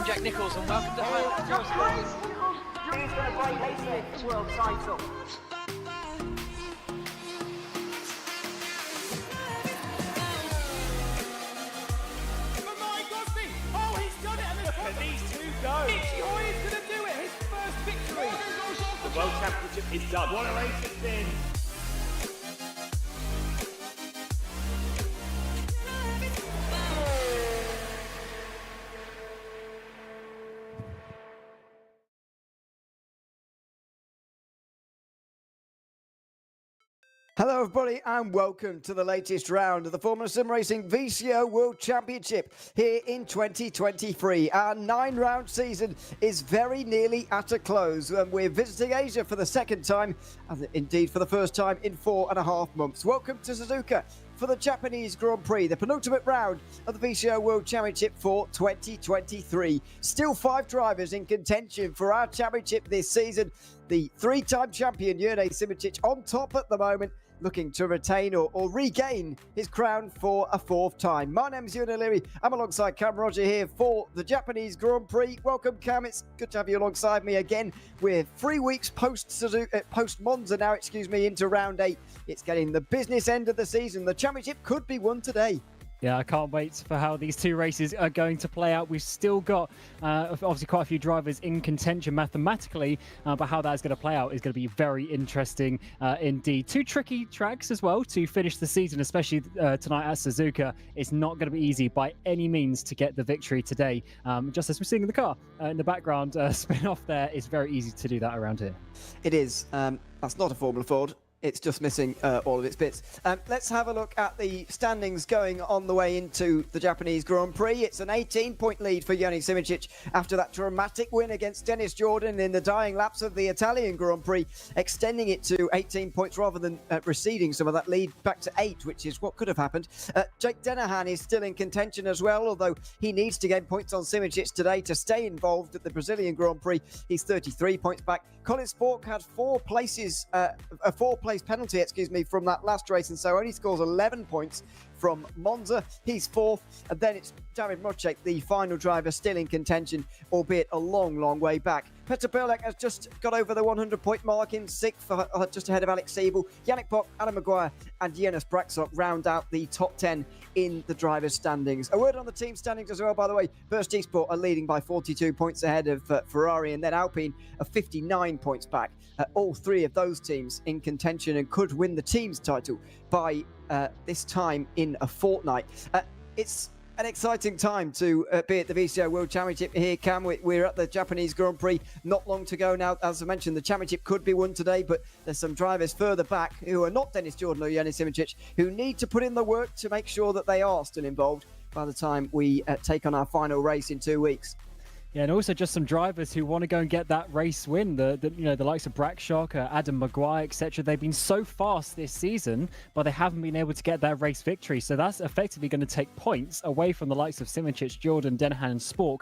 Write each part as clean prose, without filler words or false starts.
I'm Jack Nichols and welcome to Home. Who's going to break Haystack's world title? Oh, he's done it! And look at these two go! Itchy Hoy is going to do it! His first victory! The World Championship is done. What a race it's been! Hello everybody and welcome to the latest round of the Formula Simracing VCO World Championship here in 2023. Our 9-round season is very nearly at a close and we're visiting Asia for the second time, and indeed for the first time in 4.5 months. Welcome to Suzuka for the Japanese Grand Prix, the penultimate round of the VCO World Championship for 2023. Still 5 drivers in contention for our championship this season. The 3-time champion Jurne Simracing on top at the moment, looking to retain or regain his crown for a 4th time. My name is Ewan O'Leary. I'm alongside Cam Roger here for the Japanese Grand Prix. Welcome, Cam. It's good to have you alongside me again. We're 3 weeks post Monza now, into round 8. It's getting the business end of the season. The championship could be won today. Yeah, I can't wait for how these 2 races are going to play out. We've still got, obviously, quite a few drivers in contention mathematically, but how that's going to play out is going to be very interesting indeed. 2 tricky tracks as well to finish the season, especially tonight at Suzuka. It's not going to be easy by any means to get the victory today. Just as we're seeing in the car in the background, spin off there, it's very easy to do that around here. It is. That's not a Formula Ford. It's just missing all of its bits. Let's have a look at the standings going on the way into the Japanese Grand Prix. It's an 18-point lead for Jurne Simracing after that dramatic win against Dennis Jordan in the dying laps of the Italian Grand Prix, extending it to 18 points rather than receding some of that lead back to 8, which is what could have happened. Jake Dennehan is still in contention as well, although he needs to gain points on Simracing today to stay involved at the Brazilian Grand Prix. He's 33 points back. Colin Spork had 4 places, a 4-place penalty, from that last race, and so only scores 11 points from Monza. He's 4th, and then it's David Mocek, the final driver, still in contention, albeit a long, long way back. Petr Perlek has just got over the 100-point mark in 6th, just ahead of Alex Siebel. Yannick Bock, Adam Maguire and Jonas Braxok round out the top 10 in the drivers' standings. A word on the team standings as well, by the way. First Esport are leading by 42 points ahead of Ferrari, and then Alpine are 59 points back. All 3 of those teams in contention and could win the team's title by this time in a fortnight. It's an exciting time to be at the VCO World Championship here, Cam. We're at the Japanese Grand Prix not long to go now. As I mentioned, the championship could be won today, but there's some drivers further back who are not Dennis Jordan or Jurne Simracing who need to put in the work to make sure that they are still involved by the time we take on our final race in 2 weeks. Yeah, and also just some drivers who want to go and get that race win. The likes of Braxok, Adam Maguire, etc. They've been so fast this season, but they haven't been able to get that race victory. So that's effectively going to take points away from the likes of Simracing, Jordan, Dennehan, and Spork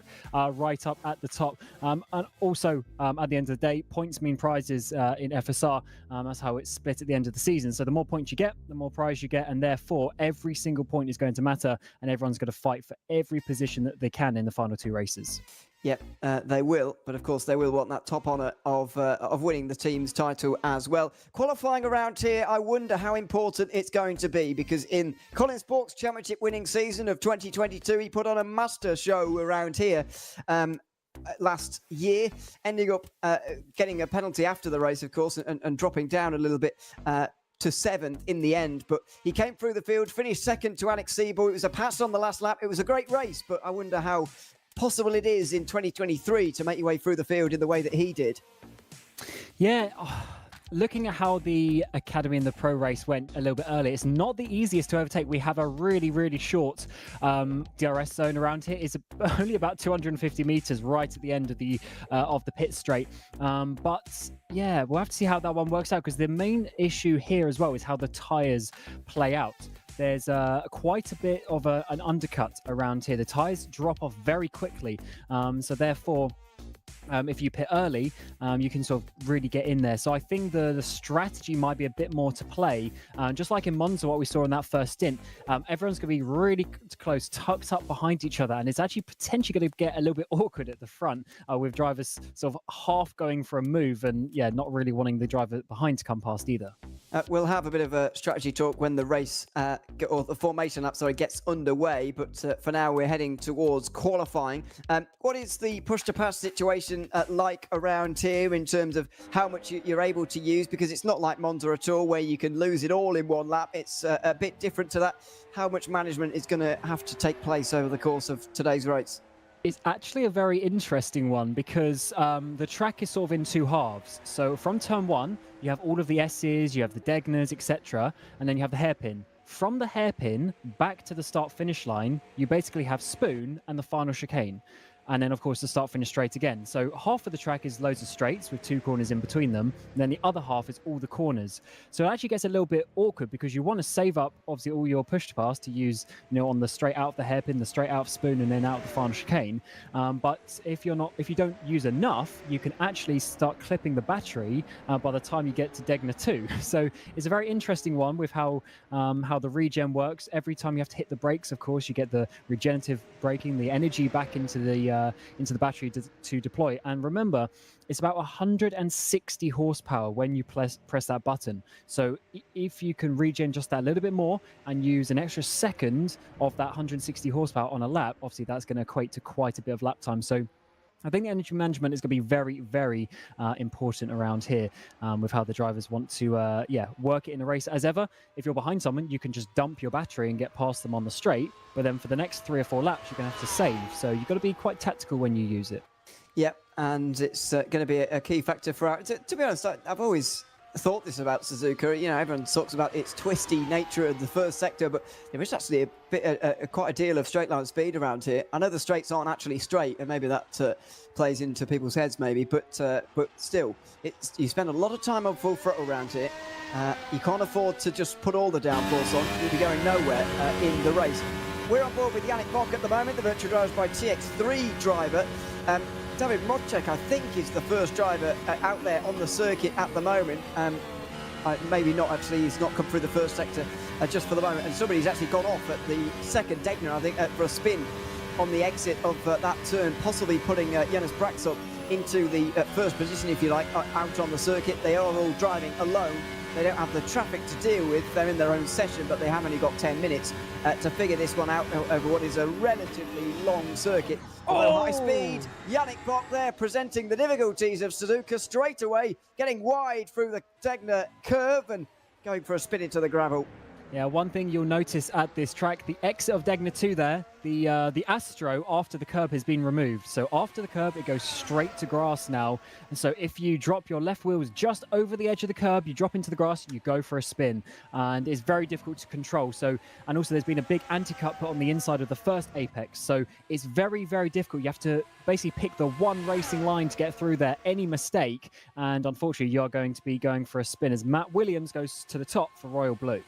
right up at the top. And also, at the end of the day, points mean prizes in FSR. That's how it's split at the end of the season. So the more points you get, the more prize you get, and therefore every single point is going to matter, and everyone's going to fight for every position that they can in the final 2 races. Yep, they will, but of course they will want that top honour of winning the team's title as well. Qualifying around here, I wonder how important it's going to be, because in Colin Spork's championship winning season of 2022, he put on a master show around here last year, ending up getting a penalty after the race, of course, and dropping down a little bit to 7th in the end, but he came through the field, finished 2nd to Alex Siebel. It was a pass on the last lap. It was a great race, but I wonder how possible it is in 2023 to make your way through the field in the way that he did. Yeah, looking at how the Academy and the Pro race went a little bit earlier, it's not the easiest to overtake. We have a really, really short DRS zone around here. It's only about 250 meters right at the end of the pit straight. But yeah, we'll have to see how that one works out, because the main issue here as well is how the tires play out. There's quite a bit of an undercut around here. The tyres drop off very quickly. So therefore, if you pit early, you can sort of really get in there. So I think the strategy might be a bit more to play. Just like in Monza, what we saw in that first stint, everyone's going to be really close, tucked up behind each other, and it's actually potentially going to get a little bit awkward at the front with drivers sort of half going for a move and, yeah, not really wanting the driver behind to come past either. We'll have a bit of a strategy talk when the race, or the formation lap, gets underway. But for now, we're heading towards qualifying. What is the push-to-pass situation like around here in terms of how much you're able to use? Because it's not like Monza at all, where you can lose it all in one lap. It's a bit different to that. How much management is going to have to take place over the course of today's race? It's actually a very interesting one because the track is sort of in two halves. So from turn one, you have all of the S's, you have the Degners, etc., and then you have the hairpin. From the hairpin back to the start-finish line, you basically have Spoon and the final chicane. And then, of course, the start-finish straight again. So half of the track is loads of straights with two corners in between them. And then the other half is all the corners. So it actually gets a little bit awkward because you want to save up, obviously, all your push-to-pass to use, on the straight out of the hairpin, the straight out of Spoon, and then out of the final chicane. But if you don't use enough, you can actually start clipping the battery by the time you get to Degner 2. So it's a very interesting one with how the regen works. Every time you have to hit the brakes, of course, you get the regenerative braking, the energy back into the battery to deploy. And remember, it's about 160 horsepower when you press that button. So if you can regen just that little bit more and use an extra second of that 160 horsepower on a lap, obviously that's going to equate to quite a bit of lap time. So I think the energy management is going to be very, very important around here with how the drivers want to work it in the race. As ever, if you're behind someone, you can just dump your battery and get past them on the straight. But then for the next 3 or 4 laps, you're going to have to save. So you've got to be quite tactical when you use it. Yep, and it's going to be a key factor for our... To be honest, I've always thought this about Suzuka. Everyone talks about its twisty nature of the first sector, but there is actually quite a deal of straight line speed around here. I know the straights aren't actually straight, and maybe that plays into people's heads, maybe, but still, you spend a lot of time on full throttle around here. You can't afford to just put all the downforce on. You'll be going nowhere in the race. We're on board with Yannick Bock at the moment, the virtual driver by TX3 driver. David Modchek, I think, is the first driver out there on the circuit at the moment. Maybe not, actually. He's not come through the first sector just for the moment. And somebody's actually gone off at the second Degner, I think, for a spin on the exit of that turn, possibly putting Jonas Braxop into the first position, if you like, out on the circuit. They are all driving alone. They don't have the traffic to deal with. They're in their own session, but they have only got 10 minutes to figure this one out over what is a relatively long circuit. Although high speed, Yannick Bock there presenting the difficulties of Suzuka straight away, getting wide through the Degner curve and going for a spin into the gravel. Yeah, one thing you'll notice at this track, the exit of Degner 2 there, the Astro after the curb has been removed. So after the curb, it goes straight to grass now. And so if you drop your left wheels just over the edge of the curb, you drop into the grass, you go for a spin. And it's very difficult to control. So, and also there's been a big anti-cut put on the inside of the first apex. So it's very, very difficult. You have to basically pick the one racing line to get through there. Any mistake, and unfortunately, you're going to be going for a spin as Matt Williams goes to the top for Royal Blue.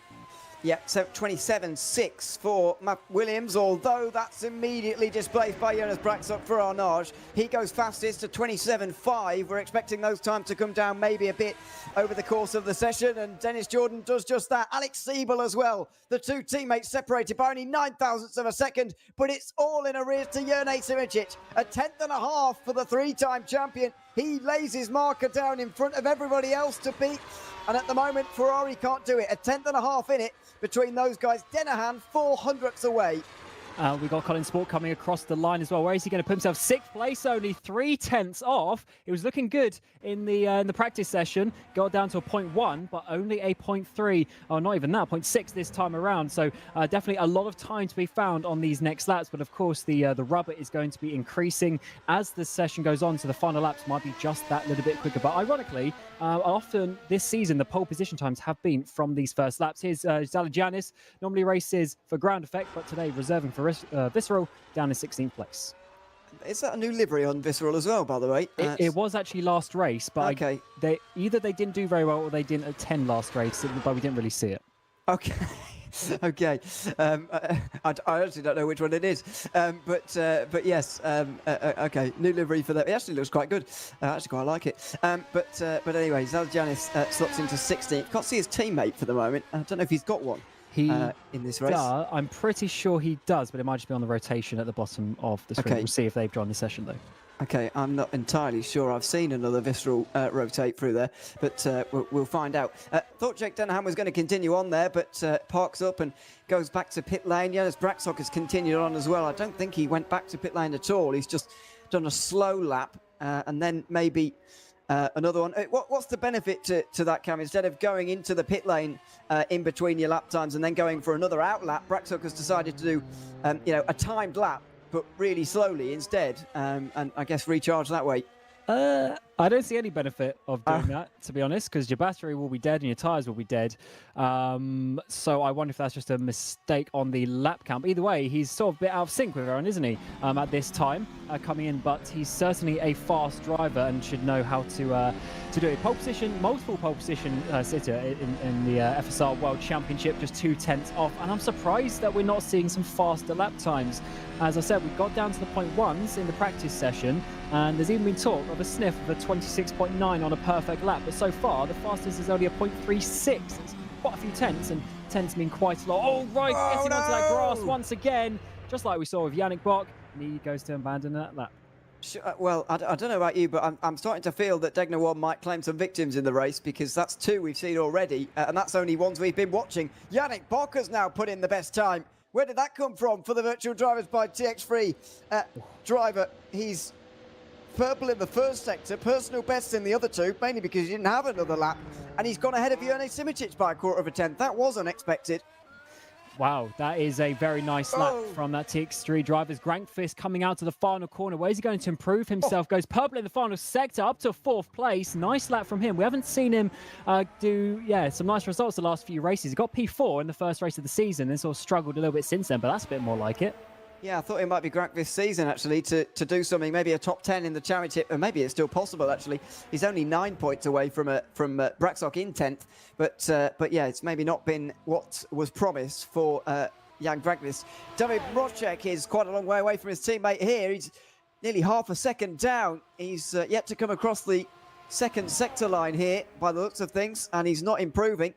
Yeah, so 27.6 for Matt Williams, although that's immediately displaced by Jonas Braxop for Arnage. He goes fastest to 27.5. We're expecting those times to come down maybe a bit over the course of the session, and Dennis Jordan does just that. Alex Siebel as well. The two teammates separated by only 9,000ths of a second, but it's all in arrears to Jurnej Simracing. A 10th.5 for the three-time champion. He lays his marker down in front of everybody else to beat. And at the moment, Ferrari can't do it. A 10th.5 in it between those guys. Dennehan, 400ths away. We got Colin Sport coming across the line as well. Where is he going to put himself? 6th place, only 3/10 off. It was looking good in the practice session. Got down to a 0.1, but only a 0.3. Oh, not even that, 0.6 this time around. So definitely a lot of time to be found on these next laps. But of course, the rubber is going to be increasing as the session goes on. So the final laps might be just that little bit quicker. But ironically, often this season, the pole position times have been from these first laps. Here's Zalagianis, normally races for ground effect, but today reserving for Visceral, down in 16th place. Is that a new livery on Visceral as well, by the way? It was actually last race, but okay. They didn't do very well or they didn't attend last race, but we didn't really see it. Okay. Okay, I actually don't know which one it is, but yes, okay, new livery for that. It actually looks quite good. I actually quite like it. But anyway, Zalgianis slots into 16th. Can't see his teammate for the moment. I don't know if he's got one in this race. I'm pretty sure he does, but it might just be on the rotation at the bottom of the screen. Okay. We'll see if they've joined the session though. Okay, I'm not entirely sure. I've seen another Visceral rotate through there, but we'll find out. Thought Jake Denham was going to continue on there, but parks up and goes back to pit lane. Jonas Braksok has continued on as well. I don't think he went back to pit lane at all. He's just done a slow lap and then maybe another one. What's the benefit to that, Cam? Instead of going into the pit lane in between your lap times and then going for another out lap, Braksok has decided to do a timed lap, but really slowly instead, and I guess recharge that way. I don't see any benefit of doing that, to be honest, because your battery will be dead and your tyres will be dead. So I wonder if that's just a mistake on the lap count. But either way, he's sort of a bit out of sync with everyone, isn't he, at this time coming in? But he's certainly a fast driver and should know how to do it. Pole position, multiple pole position sitter in the FSR World Championship, just 2/10 off. And I'm surprised that we're not seeing some faster lap times. As I said, we got down to the 0.1s in the practice session, and there's even been talk of a sniff of a 26.9 on a perfect lap. But so far, the fastest is only a 0.36. It's quite a few tenths, and tenths mean quite a lot. Oh, right, getting onto that grass once again, just like we saw with Yannick Bock, and he goes to abandon that lap. Well, I don't know about you, but I'm starting to feel that Degner 1 might claim some victims in the race, because that's two we've seen already, and that's only ones we've been watching. Yannick Bock has now put in the best time. Where did that come from for the Virtual Drivers by TX3 driver? He's purple in the first sector, personal best in the other two, mainly because he didn't have another lap, and he's gone ahead of Jurne Simicic by a quarter of a tenth. That was unexpected. Wow, that is a very nice lap from that TX3 driver's Grankfist coming out to the final corner. Where's he going to improve himself? Goes purple in the final sector, up to 4th place. Nice lap from him. We haven't seen him do some nice results the last few races. He got P4 in the first race of the season and sort of struggled a little bit since then, but that's a bit more like it. Yeah, I thought it might be Grankfist this season, actually, to do something, maybe a top 10 in the championship, and maybe it's still possible, actually. He's only 9 points away from Braksok in 10th, but yeah, it's maybe not been what was promised for Jan Grankfist. David Mrozek is quite a long way away from his teammate here. He's nearly half a second down. He's yet to come across the second sector line here, by the looks of things, and he's not improving.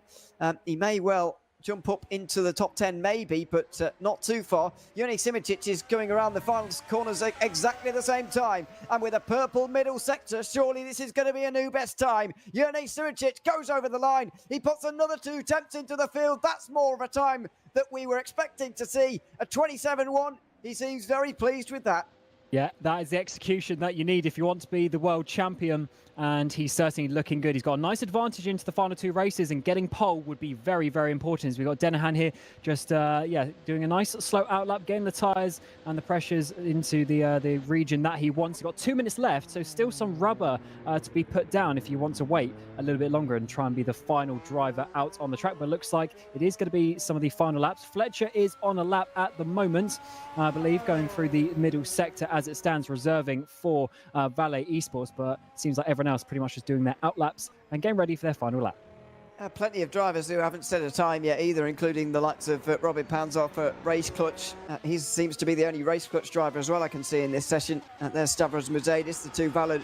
He may well jump up into the top 10 maybe, but not too far. Jurne Simicic is going around the final corners at exactly the same time, and with a purple middle sector, surely this is going to be a new best time. Jurne Simicic goes over the line. He puts another 2 tenths into the field. That's more of a time that we were expecting to see. A 27.1. He seems very pleased with that. Yeah, that is the execution that you need if you want to be the world champion, and he's certainly looking good. He's got a nice advantage into the final 2 races, and getting pole would be very, very important. As we've got Dennehan here just, doing a nice slow outlap, getting the tyres and the pressures into the region that he wants. He's got 2 minutes left, so still some rubber to be put down if you want to wait a little bit longer and try and be the final driver out on the track. But it looks like it is going to be some of the final laps. Fletcher is on a lap at the moment, I believe, going through the middle sector as it stands, reserving for Valet Esports, but it seems like everyone else pretty much is doing their outlaps and getting ready for their final lap. Plenty of drivers who haven't set a time yet either, including the likes of Robin Panzoff at Race Clutch. He seems to be the only Race Clutch driver as well I can see in this session. There's Stavros Mercedes, the 2 valid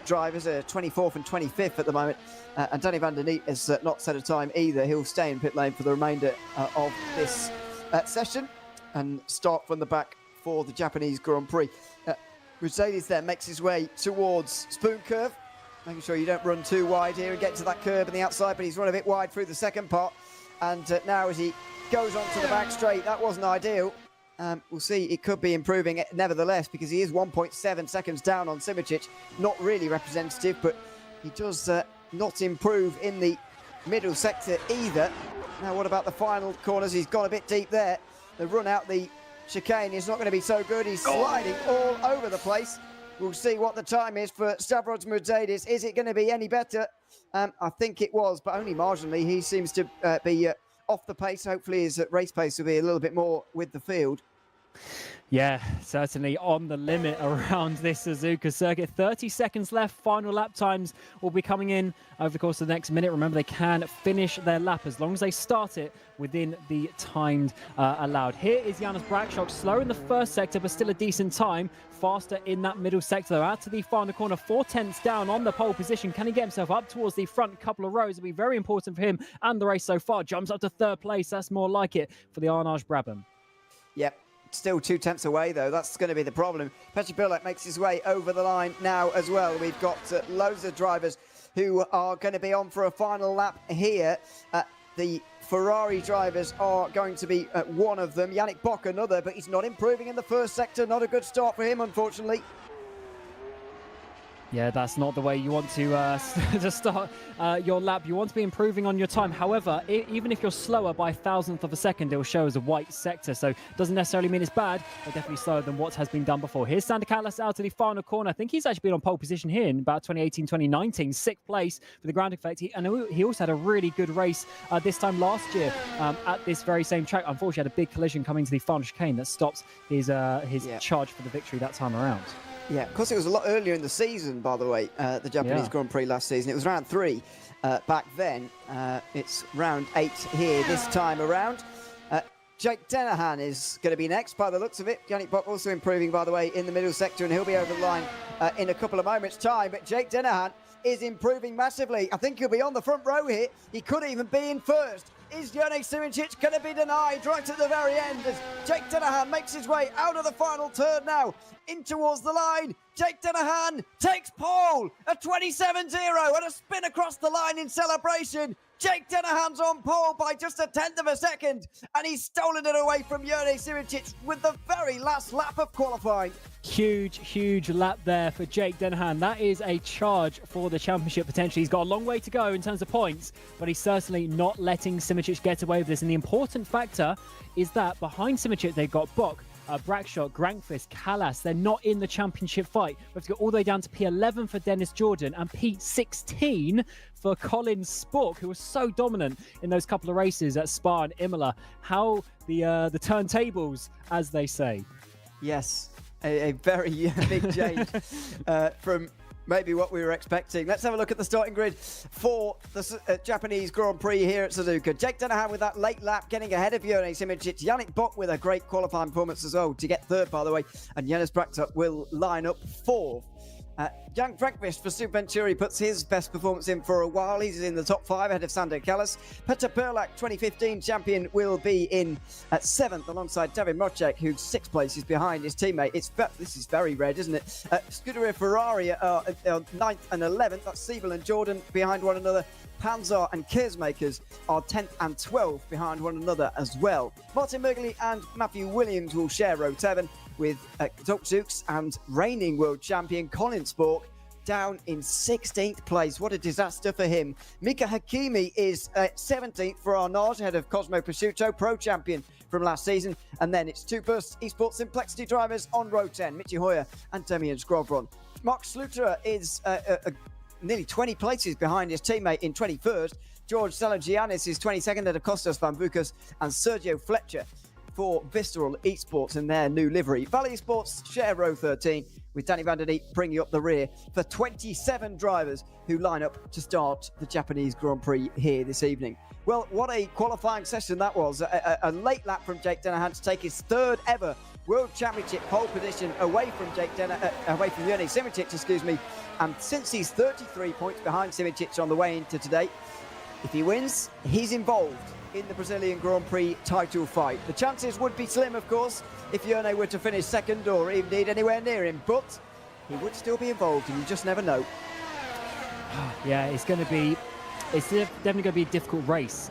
drivers, 24th and 25th at the moment. And Danny van der Neet has not set a time either. He'll stay in pit lane for the remainder of this session and start from the back for the Japanese Grand Prix. Mercedes then makes his way towards Spoon Curve, making sure you don't run too wide here and get to that curve on the outside, but he's run a bit wide through the second part. And now as he goes onto the back straight, that wasn't ideal. We'll see, it could be improving nevertheless, because he is 1.7 seconds down on Simicic. Not really representative, but he does not improve in the middle sector either. Now what about the final corners? He's got a bit deep there. The run out the chicane is not going to be so good. He's sliding all over the place. We'll see what the time is for Stavros Mercedes. Is it going to be any better? I think it was, but only marginally. He seems to be off the pace. Hopefully his race pace will be a little bit more with the field. Yeah, certainly on the limit around this Suzuka circuit. 30 seconds left. Final lap times will be coming in over the course of the next minute. Remember, they can finish their lap as long as they start it within the timed allowed. Here is Janis Brakshock, slow in the first sector, but still a decent time. Faster in that middle sector. Out to the final corner, 4/10 down on the pole position. Can he get himself up towards the front couple of rows? It'll be very important for him and the race so far. Jumps up to third place. That's more like it for the Arnaud Brabham. Yep. Still 2/10 away, though. That's going to be the problem. Petr Birlak makes his way over the line now as well. We've got loads of drivers who are going to be on for a final lap here. The Ferrari drivers are going to be one of them. Yannick Bock another, but he's not improving in the first sector. Not a good start for him, unfortunately. Yeah, that's not the way you want to start your lap. You want to be improving on your time. However, even if you're slower by 1,000th of a second, it will show as a white sector. So it doesn't necessarily mean it's bad, but definitely slower than what has been done before. Here's Sander Callas out to the final corner. I think he's actually been on pole position here in about 2018, 2019. 6th place for the ground effect. He also had a really good race this time last year at this very same track. Unfortunately, had a big collision coming to the final chicane that stops his charge for the victory that time around. Yeah, of course, it was a lot earlier in the season, by the way, the Japanese Grand Prix last season. It was round 3 back then. It's round 8 here this time around. Jake Dennehan is going to be next by the looks of it. Yannick Bock also improving, by the way, in the middle sector, and he'll be over the line in a couple of moments' time. But Jake Dennehan is improving massively. I think he'll be on the front row here. He could even be in first. Is Jone Simracing going to be denied right at the very end as Jake Dennehan makes his way out of the final turn now in towards the line? Jake Dennehan takes pole, a 27.0 and a spin across the line in celebration. Jake Dennehan's on pole by just 1/10 of a second, and he's stolen it away from Jone Simracing with the very last lap of qualifying. Huge lap there for Jake Dennehan. That is a charge for the championship potentially. He's got a long way to go in terms of points, but he's certainly not letting Simracing get away with this. And the important factor is that behind Simracing, they've got Bock, Brakshock, Grankvist, Callas. They're not in the championship fight. We have to go all the way down to P11 for Dennis Jordan and P16 for Colin Spork, who was so dominant in those couple of races at Spa and Imola. How the turntables, as they say. Yes, a very big change from maybe what we were expecting. Let's have a look at the starting grid for the Japanese Grand Prix here at Suzuka. Jake Dennehan with that late lap getting ahead of Jone Simracing. Yannick Bock with a great qualifying performance as well to get third, by the way. And Janis Brakshock will line up fourth. Jan Frankvist for Superventuri puts his best performance in for a while. He's in the top 5 ahead of Sander Callas. Petr Birlak, 2015 champion, will be in at 7th alongside David Mocek, who's 6 places behind his teammate. This is very red, isn't it? Scuderia Ferrari are 9th and 11th. That's Siebel and Jordan behind one another. Panzer and Kersmakers are 10th and 12th behind one another as well. Martin Mergley and Matthew Williams will share row 7 with Zooks and reigning world champion Colin Spork down in 16th place. What a disaster for him. Mika Hakimi is 17th for Arnaud, ahead of Cosmo Prosciutto, pro champion from last season. And then it's 2 Burst Esports Simplexity drivers on row 10, Michi Hoyer and Demian Skrovron. Mark Sluterer is nearly 20 places behind his teammate in 21st. George Salagianis is 22nd ahead of Kostas Van Bucas and Sergio Fletcher for Visceral Esports in their new livery. Valley Esports share row 13 with Danny Van Der Neep bringing up the rear for 27 drivers who line up to start the Japanese Grand Prix here this evening. Well, what a qualifying session that was. A late lap from Jake Dennehan to take his 3rd ever World Championship pole position away from Jone Simracing, And since he's 33 points behind Simracing on the way into today, if he wins, he's involved in the Brazilian Grand Prix title fight. The chances would be slim, of course, if Jone were to finish 2nd or indeed anywhere near him, but he would still be involved, and you just never know. Yeah, it's definitely going to be a difficult race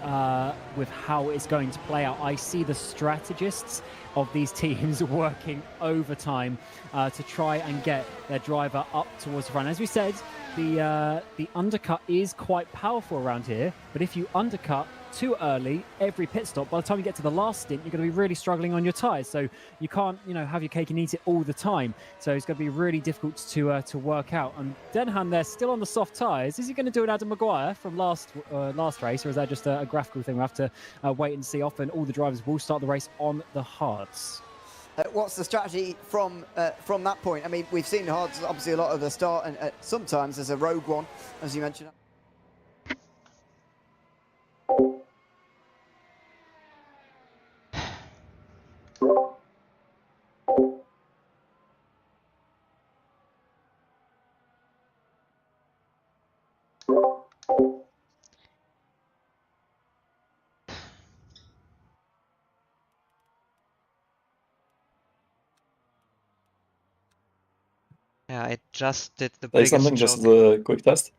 with how it's going to play out. I see the strategists of these teams working overtime to try and get their driver up towards the front. As we said, the undercut is quite powerful around here, but if you undercut too early every pit stop, by the time you get to the last stint, you're going to be really struggling on your tyres. So you can't, have your cake and eat it all the time. So it's going to be really difficult to work out. And Dennehan there still on the soft tyres. Is he going to do an Adam Maguire from last race, or is that just a graphical thing? We'll have to wait and see. Often all the drivers will start the race on the hards. What's the strategy from that point? I mean, we've seen Hards obviously a lot of the start, and sometimes there's a rogue one, as you mentioned. Yeah, I just did the Say biggest something, just choke. a quick test.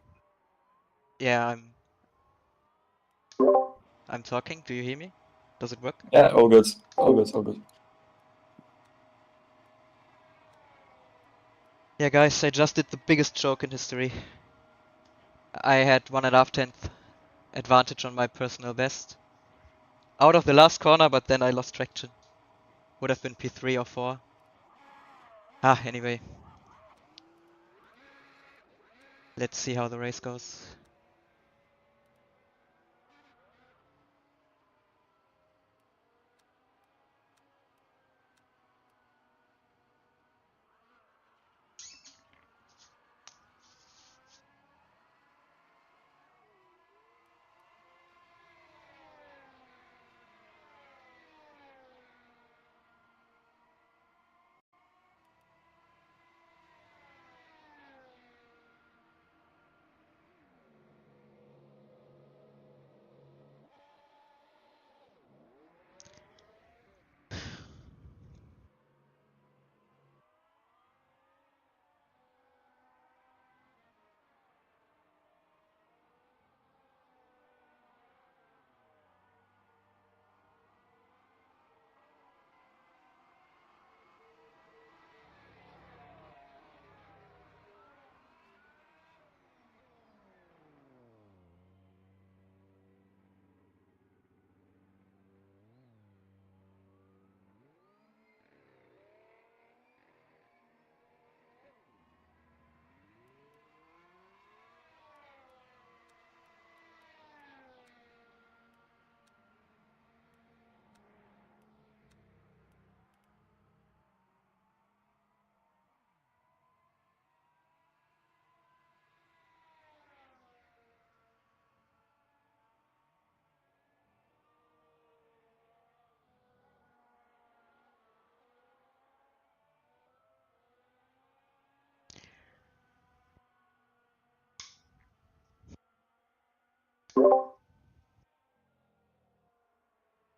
Yeah, I'm talking. Do you hear me? Does it work? Yeah, all good. All good, all good. Yeah, guys, I just did the biggest choke in history. I had 1.5 tenth advantage on my personal best. Out of the last corner, but then I lost traction. Would have been P3 or 4. Anyway. Let's see how the race goes.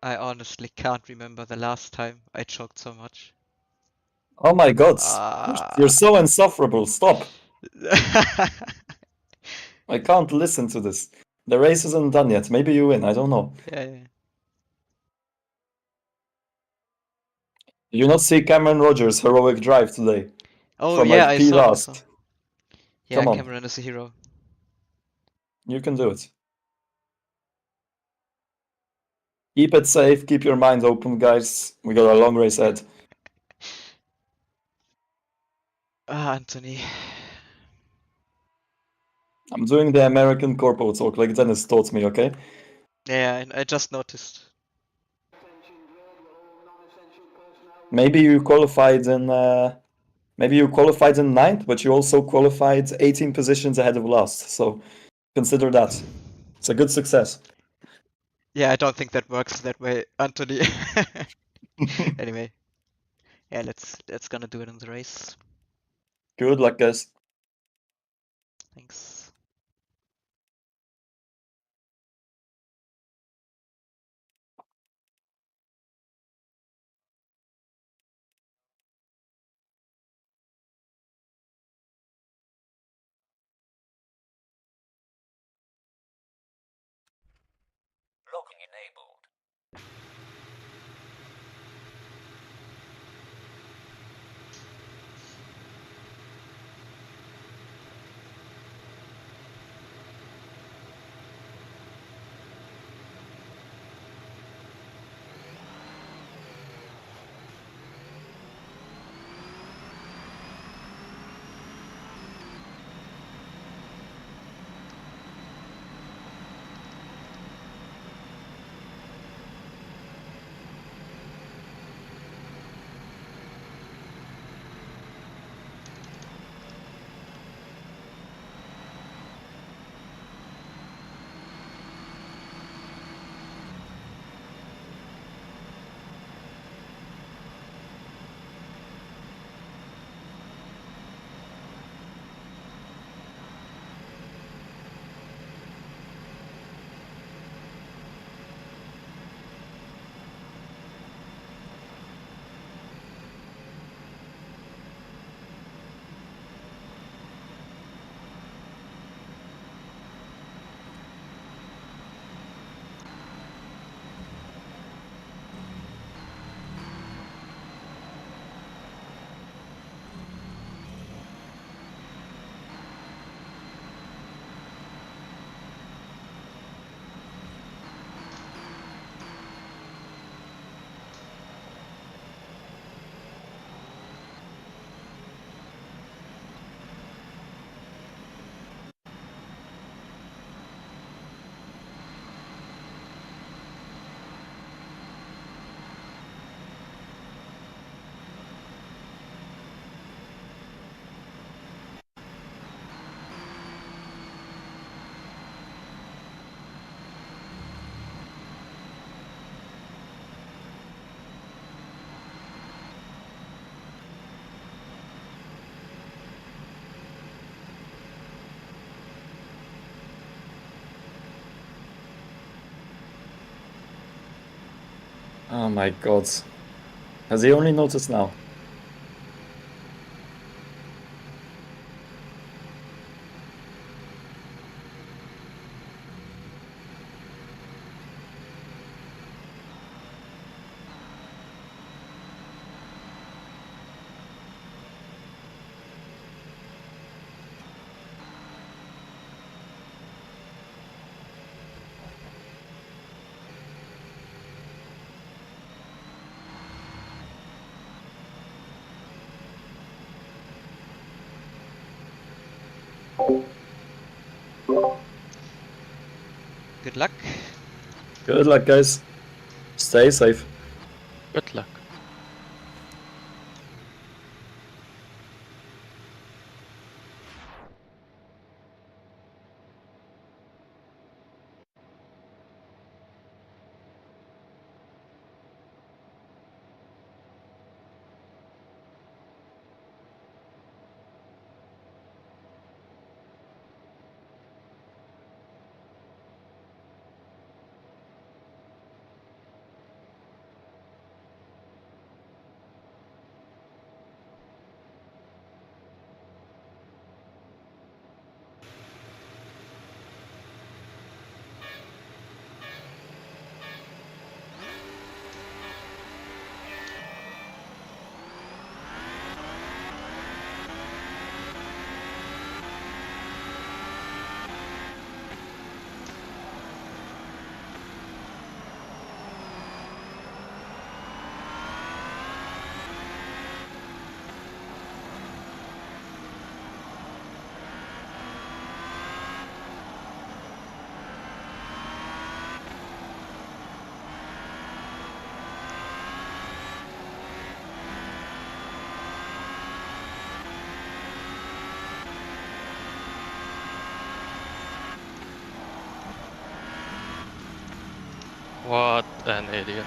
I honestly can't remember the last time I choked so much. Oh my god, you're Ah. so insufferable. Stop. I can't listen to this. The race isn't done yet. Maybe you win. I don't know. Yeah. Did you not see Cameron Rogers' heroic drive today? Oh From yeah, like I P saw. last. Yeah, Come on, Cameron is a hero. you can do it. Keep it safe, keep your mind open, guys. We got a long race ahead. Anthony. I'm doing the American corporal talk like Dennis taught me, okay? Yeah, I just noticed. Maybe you qualified in ninth, but you also qualified 18 positions ahead of last. So consider that. It's a good success. Yeah, I don't think that works that way, Anthony. Anyway, yeah, let's gonna do it in the race. Good luck, guys. Thanks. Locking enabled. Oh my god. Has he only noticed now? Good luck. Good luck, guys. Stay safe. Good luck. What an idiot.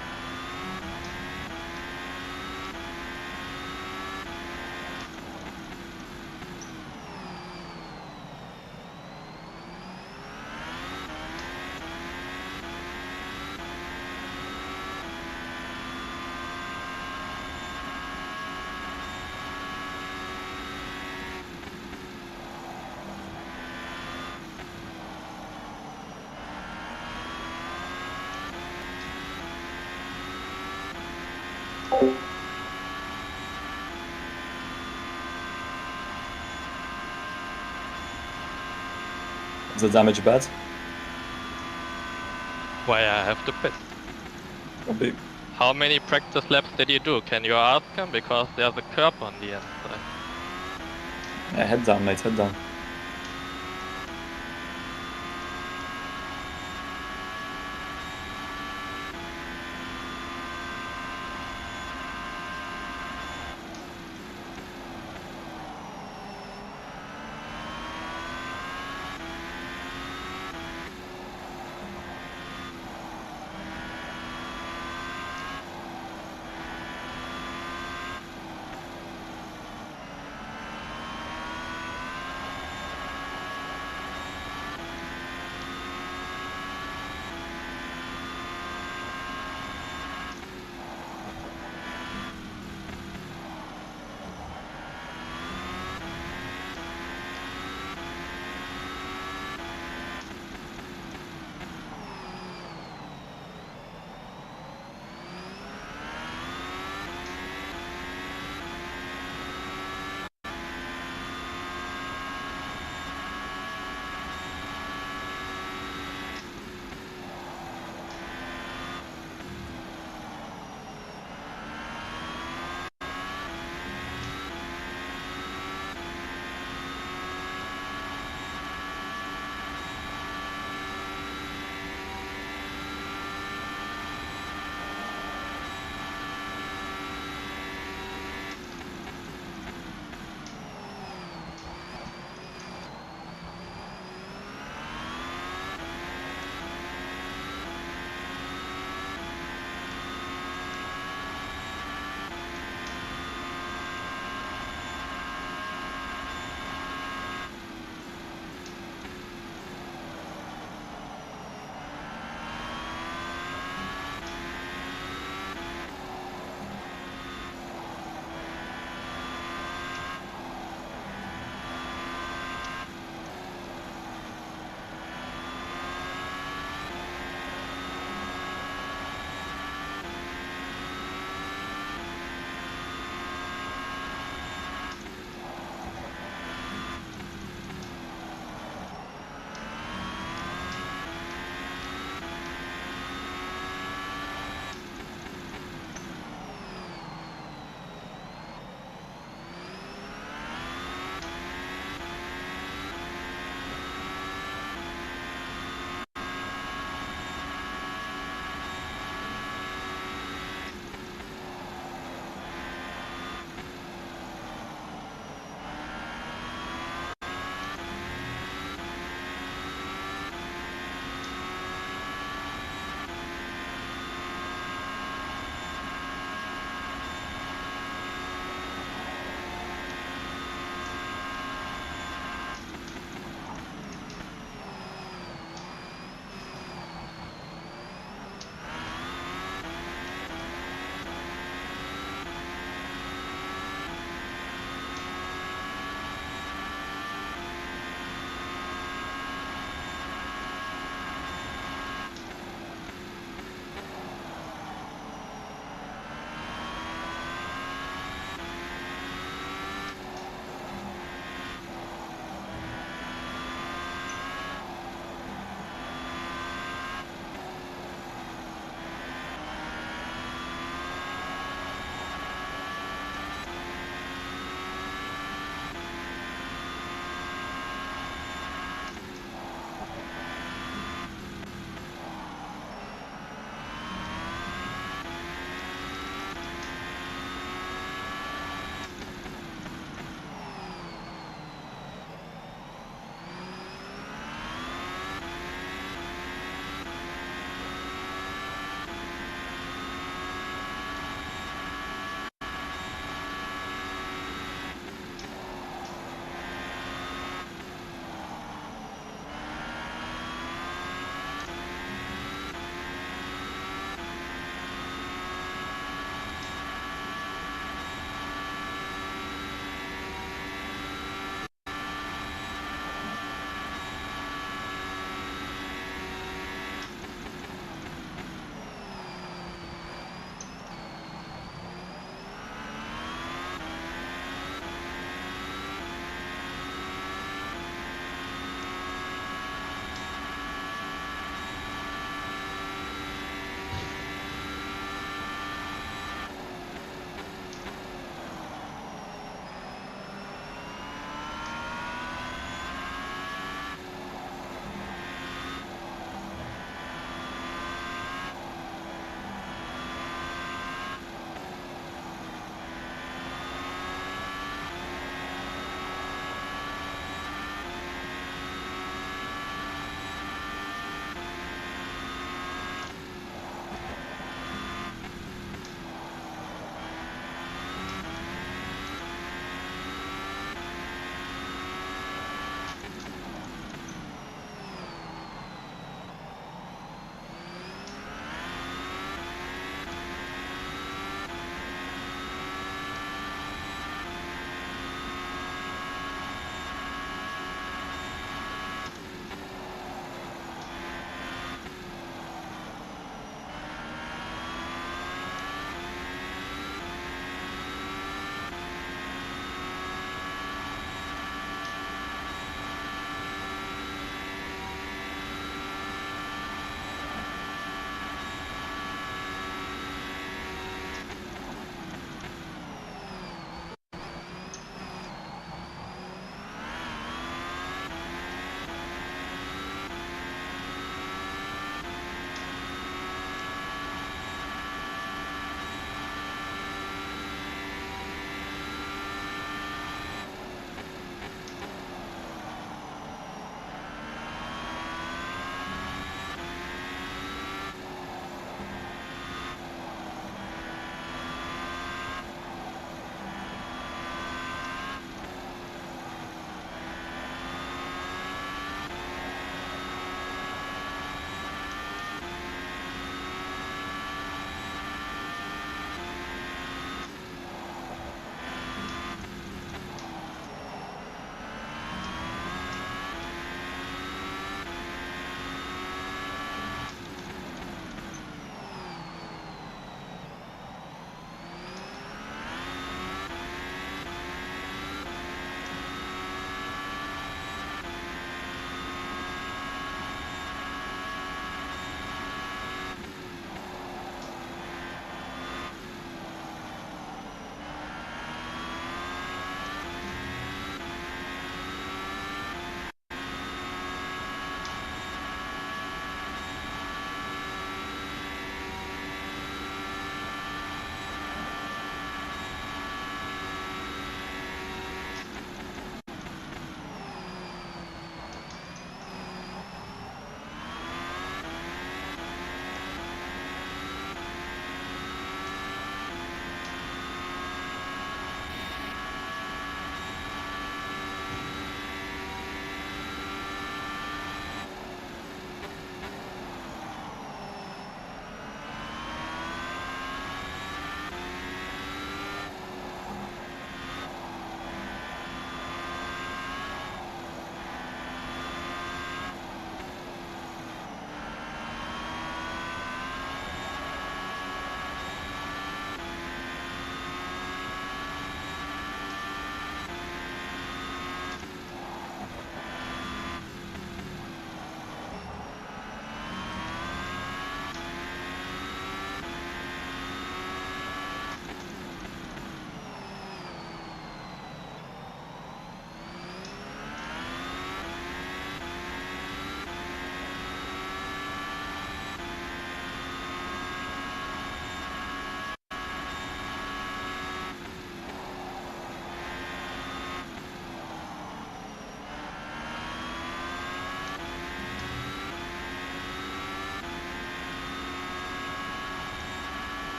Is the damage bad? Why I have to piss? Probably. How many practice laps did you do? Can you ask him? Because there's a curb on the end. Yeah, head down, mate, head down.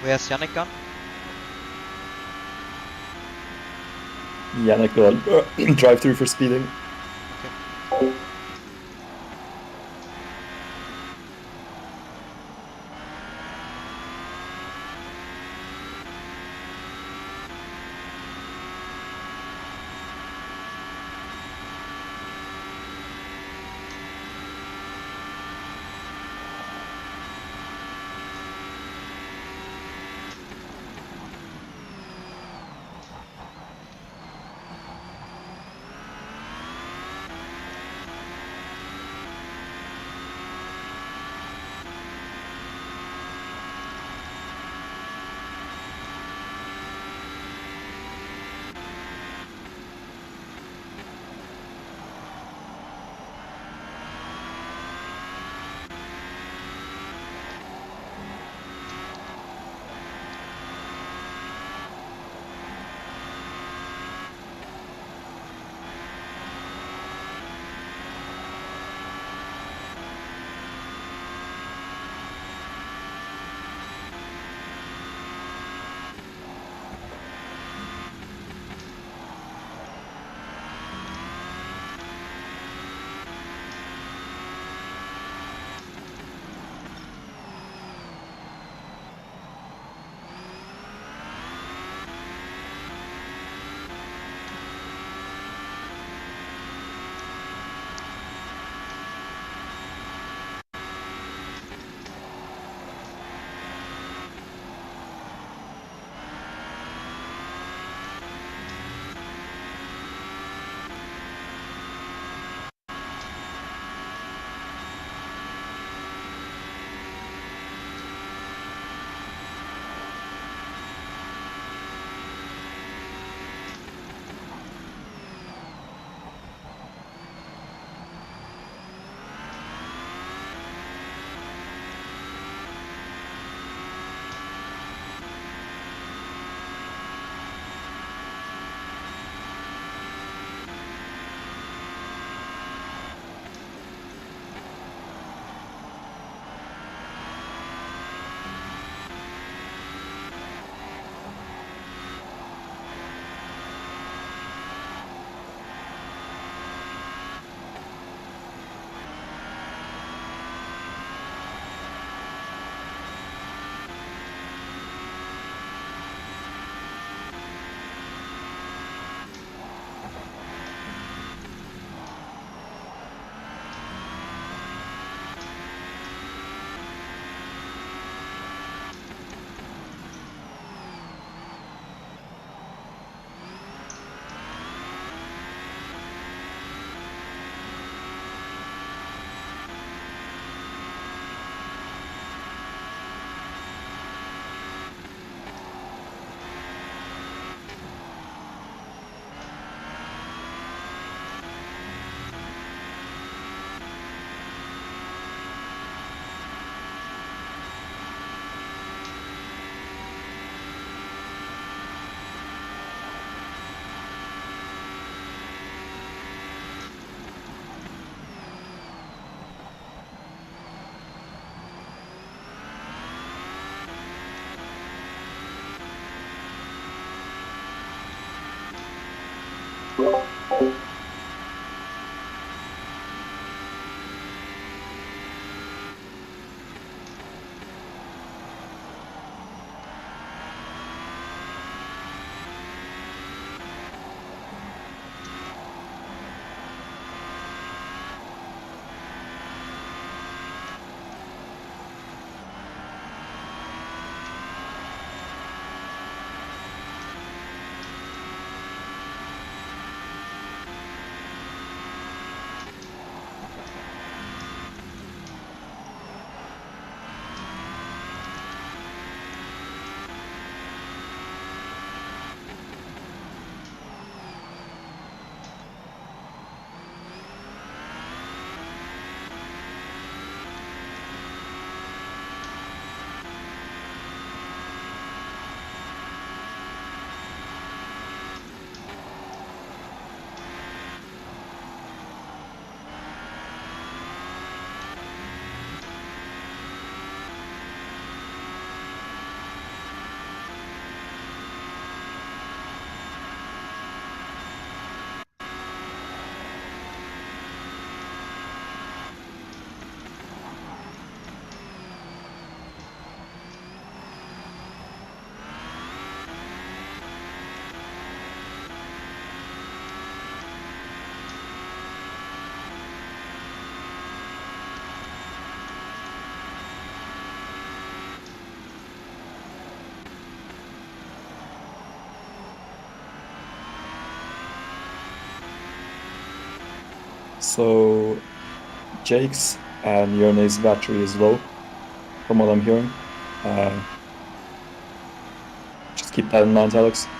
Where's Yannick gone? Yannick will drive through for speeding. Okay. So Jake's and Yone's battery is low, from what I'm hearing. Just keep that in mind, Alex.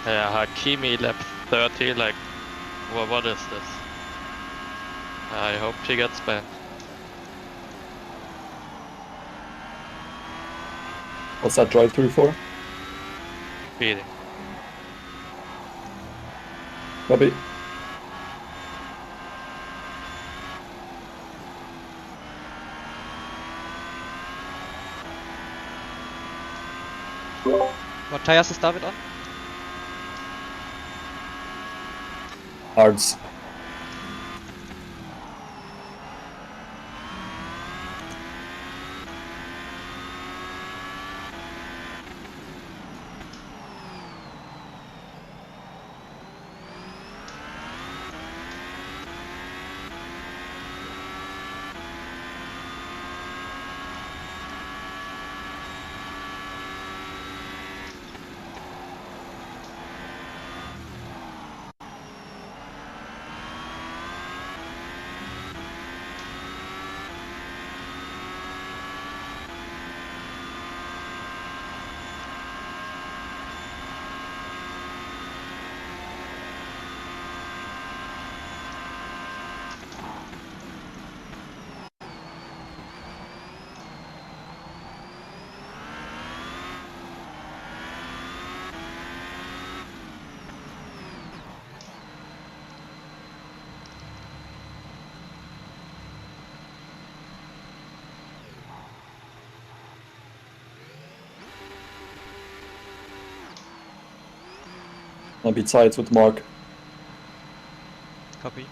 Yeah, Hakimi lap 30, like, what is this? I hope he gets banned. What's that drive through for? Beating. Bobby. What tires is David on? Hards. I'll be tight with Mark. Copy.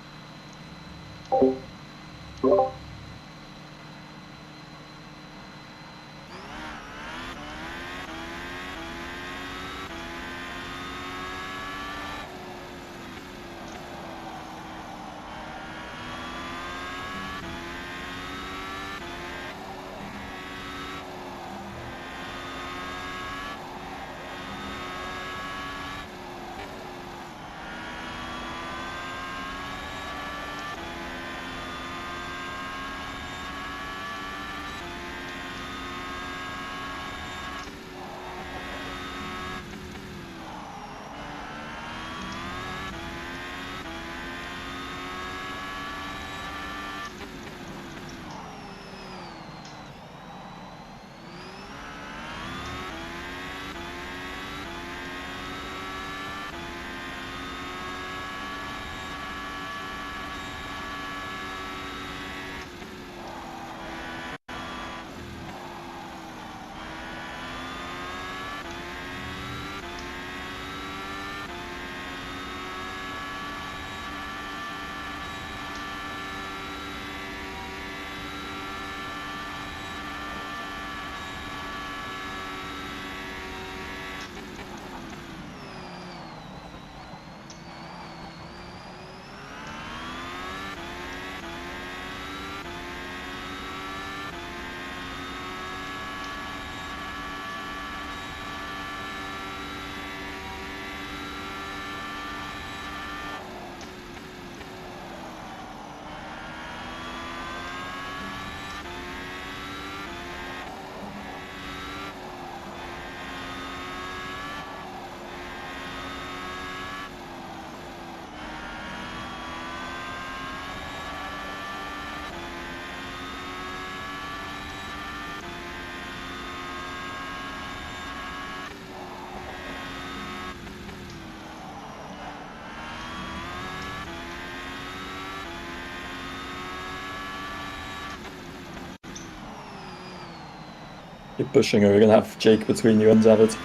Keep pushing, or you're gonna have Jake between you and David.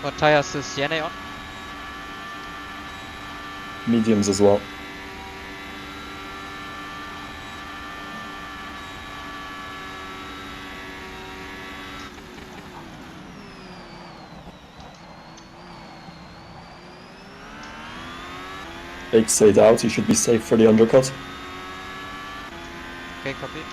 What tires is Yene on? Mediums as well. Jake stayed out, he should be safe for the undercut. Okay, copy.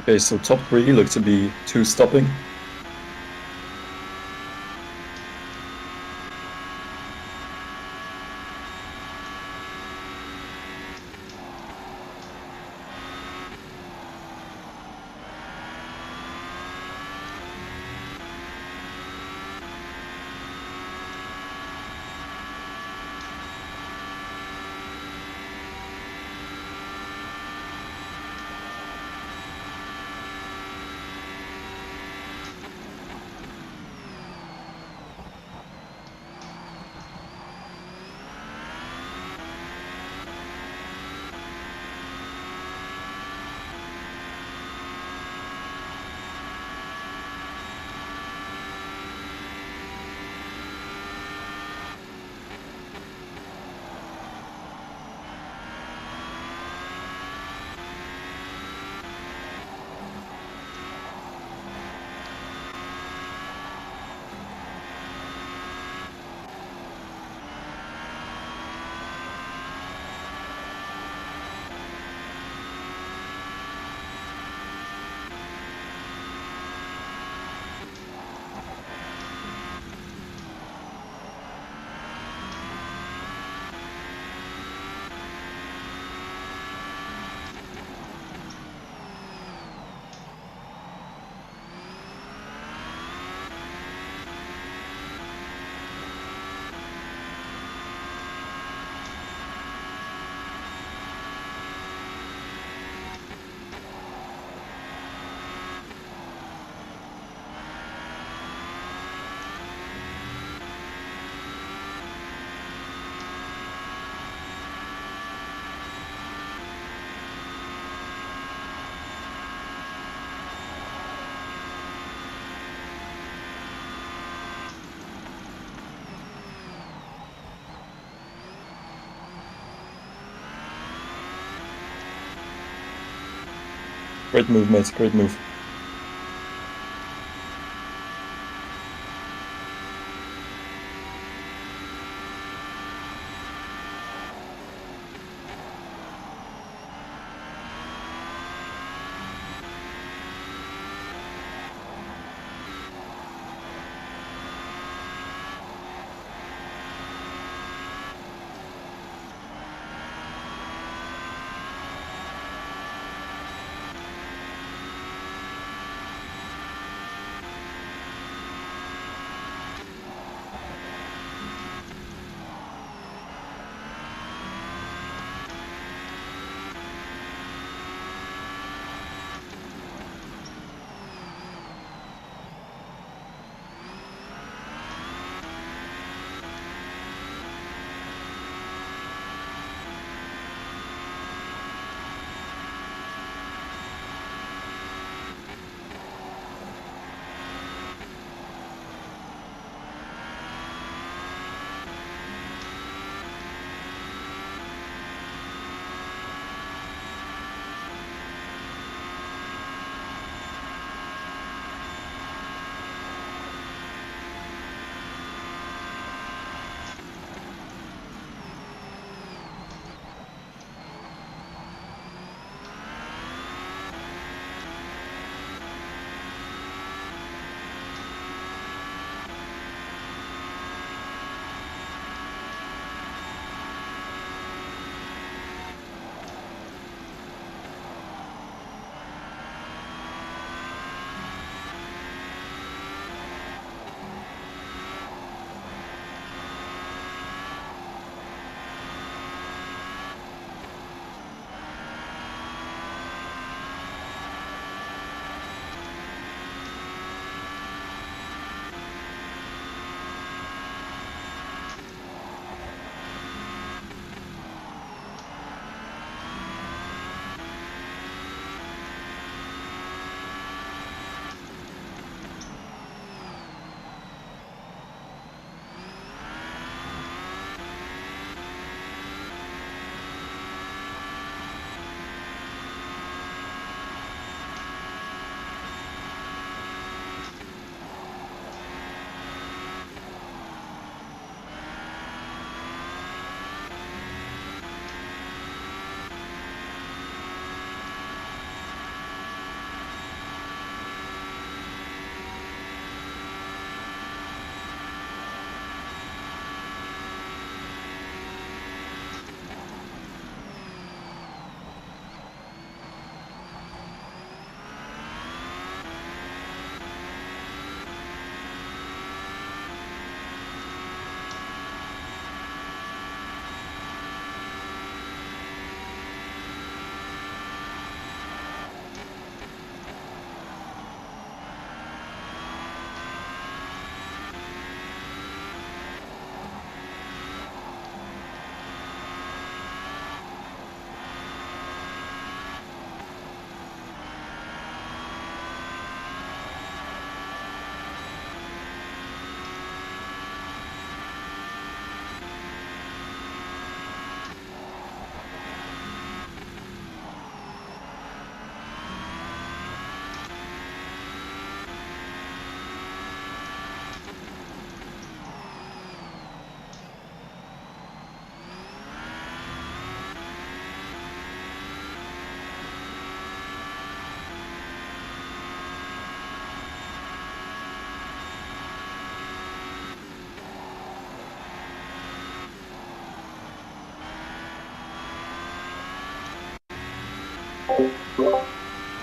Okay, so top 3 look to be 2 stopping. Great move, mate. Great move.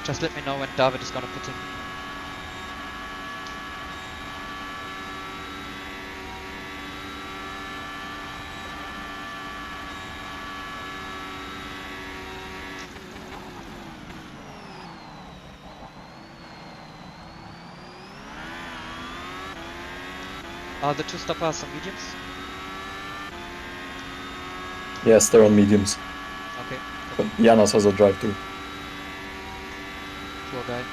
Just let me know when David is gonna pit in. Are the two stoppers on mediums? Yes, they're on mediums. Okay, But Janos has a drive too. poor guy.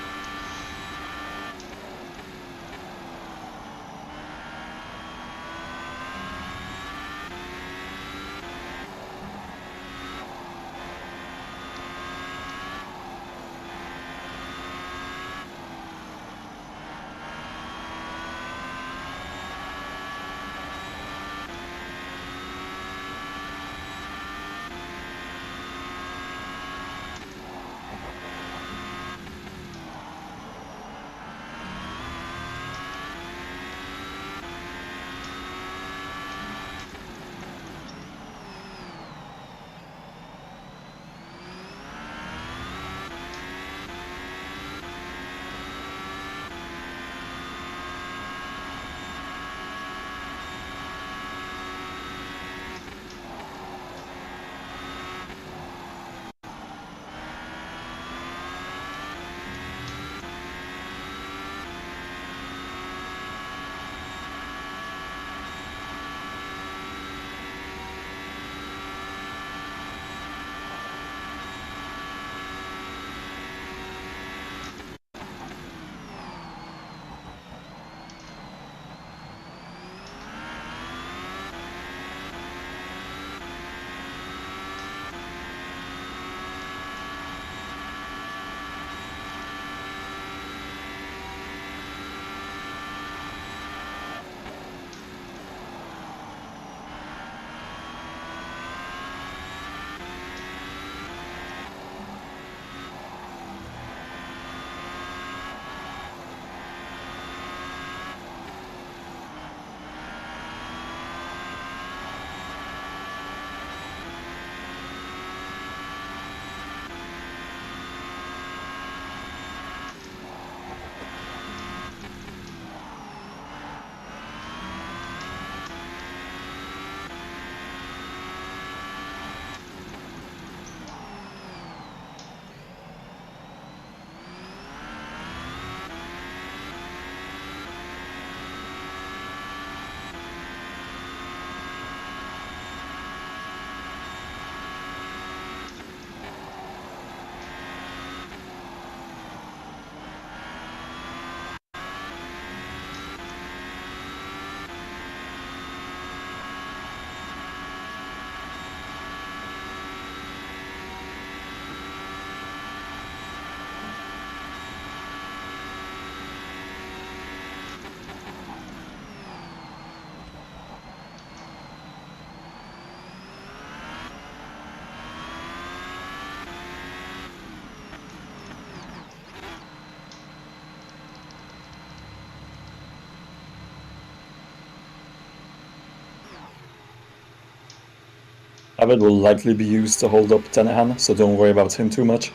David will likely be used to hold up Tenahan, so don't worry about him too much.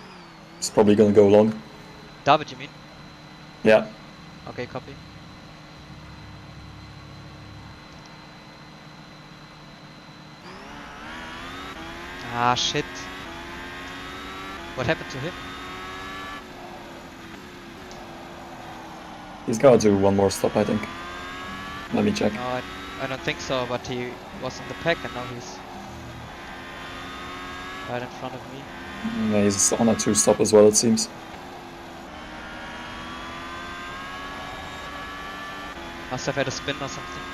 He's probably gonna go long. David, you mean? Yeah. Okay, copy. Ah, shit. What happened to him? He's gotta do one more stop, I think. Let me check. No, I don't think so, but he was in the pack and now he's right in front of me. Yeah, he's on a 2-stop as well, it seems. Must have had a spin or something.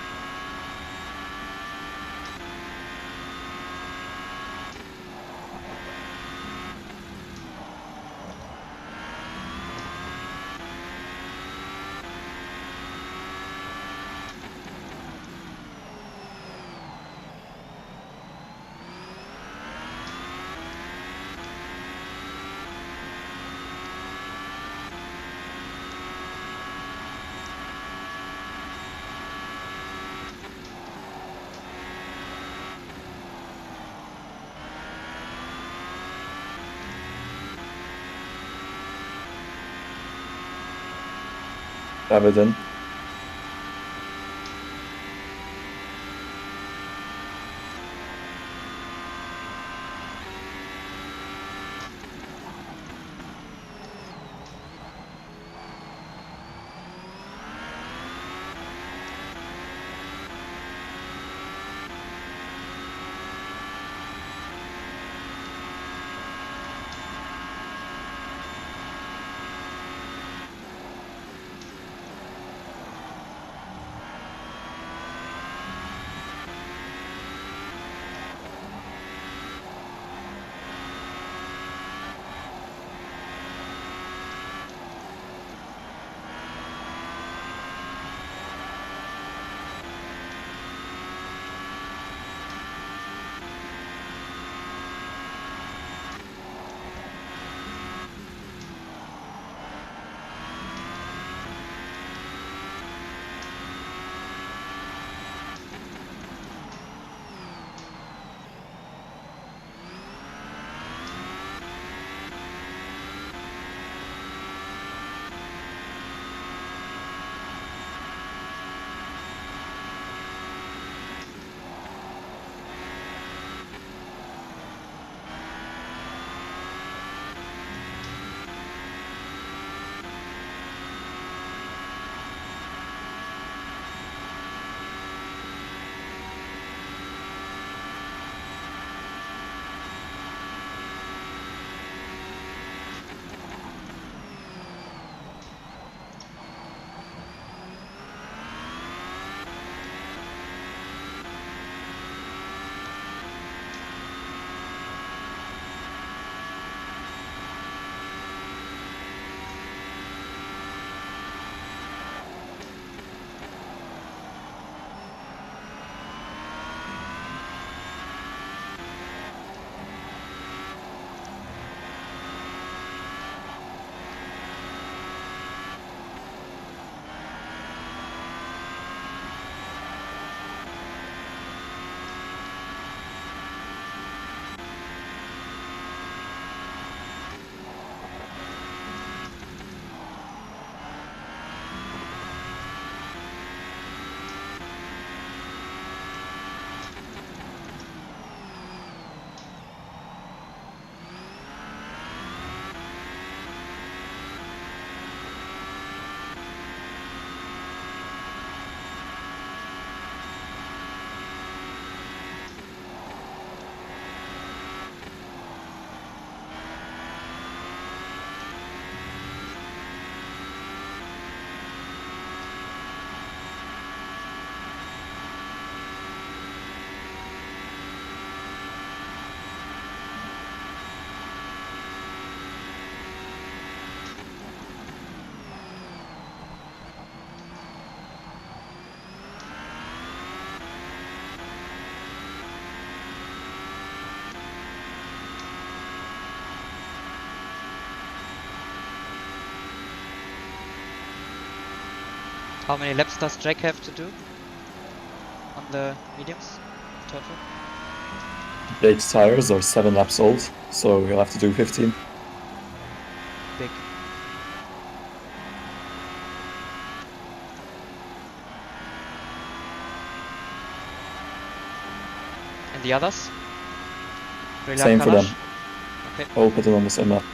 Have it in. How many laps does Jack have to do on the mediums total? Jake's tires are 7 laps old, so he'll have to do 15. Big. And the others? Same for them. Okay. All put it on the same lap.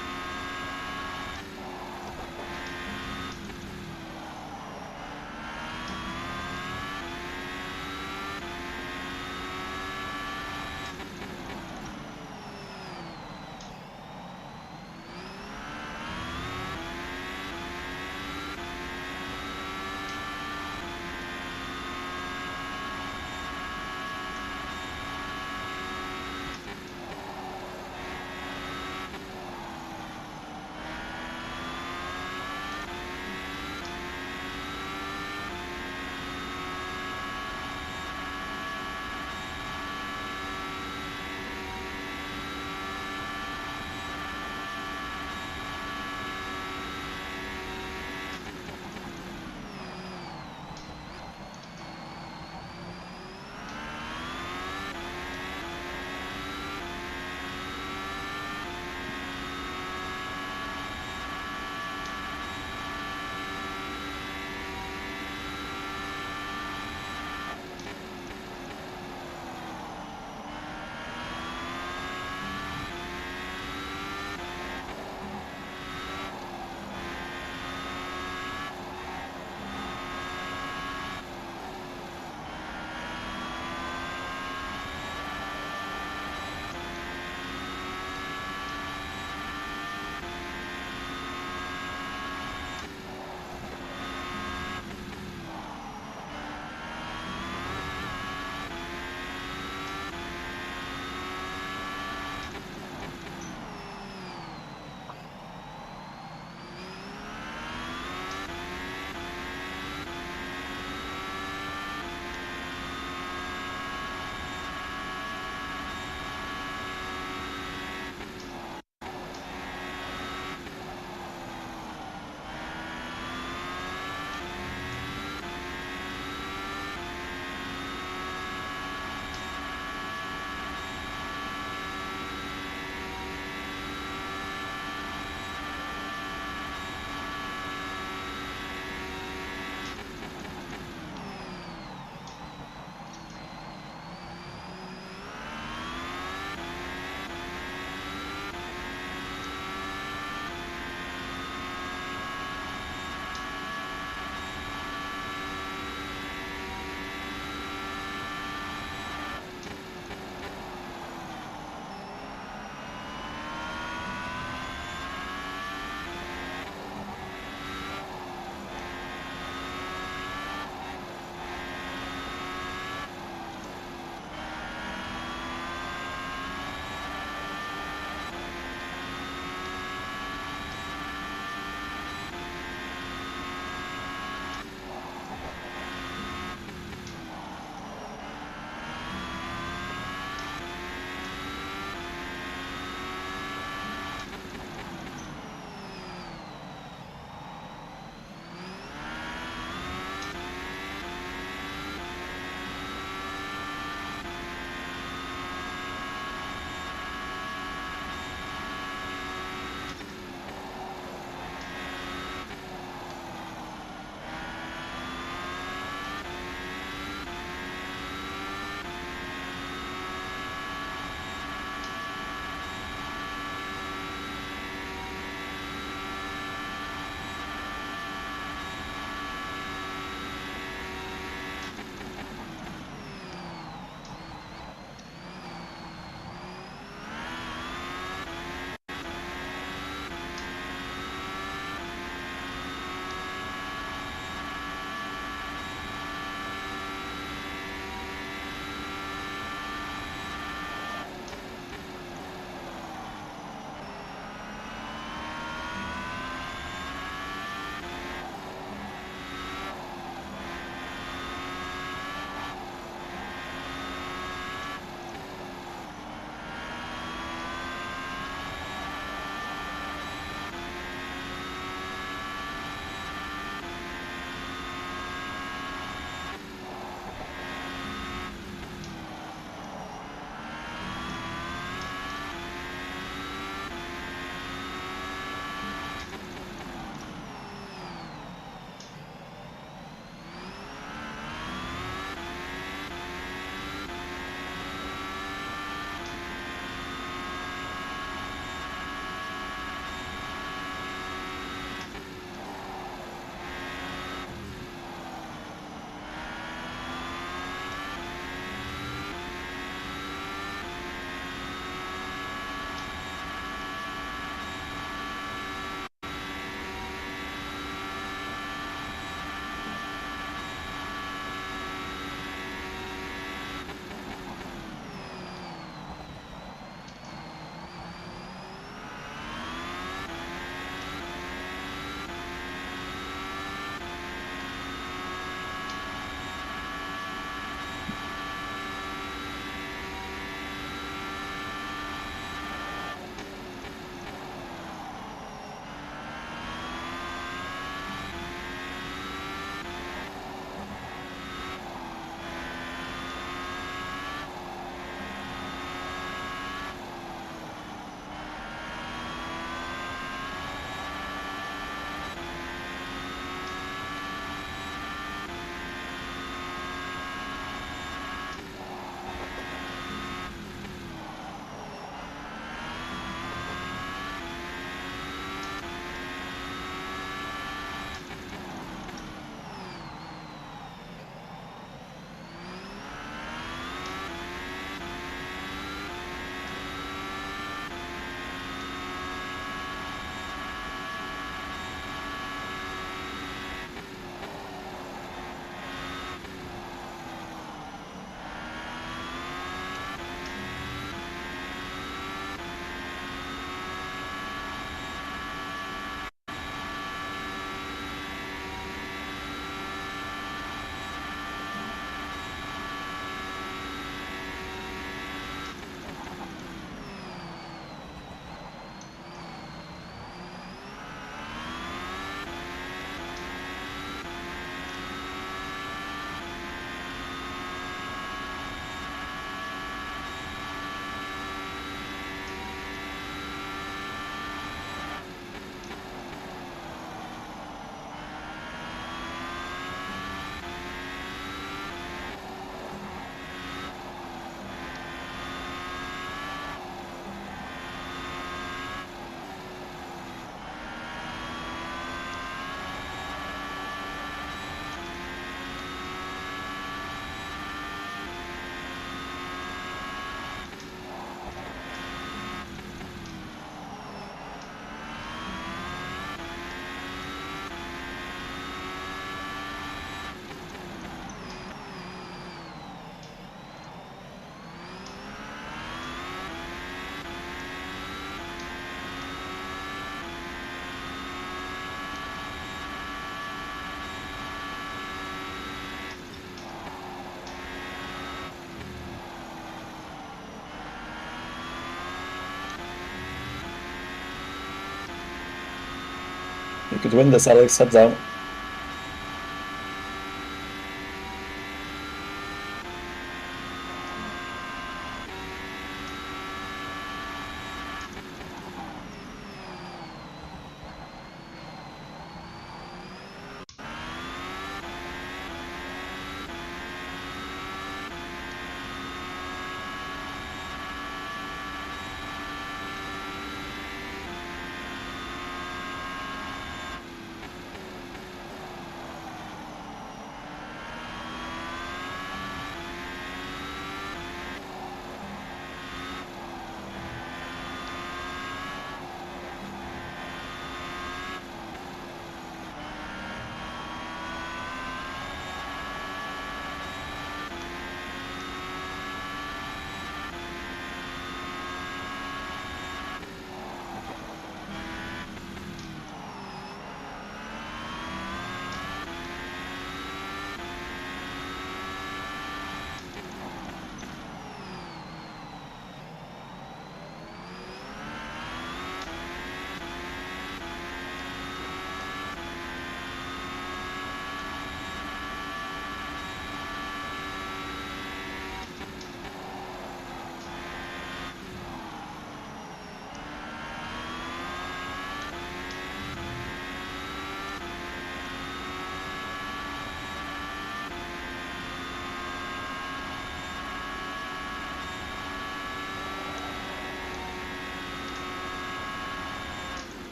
You could win this, Alex. Head down.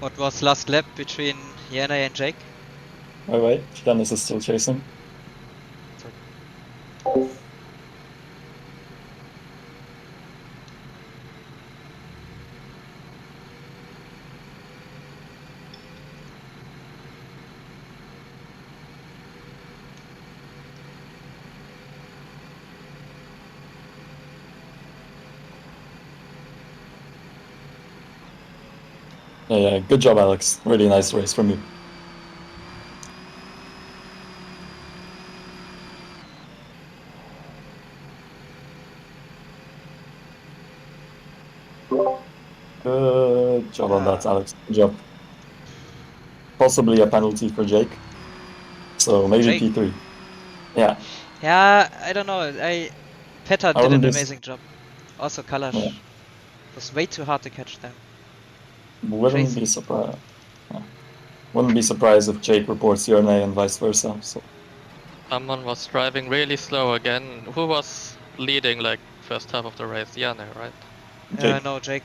What was last lap between Yanai and Jake? Wait. Dennis is still chasing. Yeah, good job, Alex. Really nice race from you. Good job on that, Alex. Good job. Possibly a penalty for Jake. So maybe Jake? P3. Yeah. Yeah, I don't know. Petter I did wouldn't an be amazing job. Also Kalash. Yeah. It was way too hard to catch them. Wouldn't Crazy. be surprised. Wouldn't be surprised if Jake reports your name and vice versa. So Someone was driving really slow again. Who was leading like first half of the race? Janne, right? Jake. No, Jake.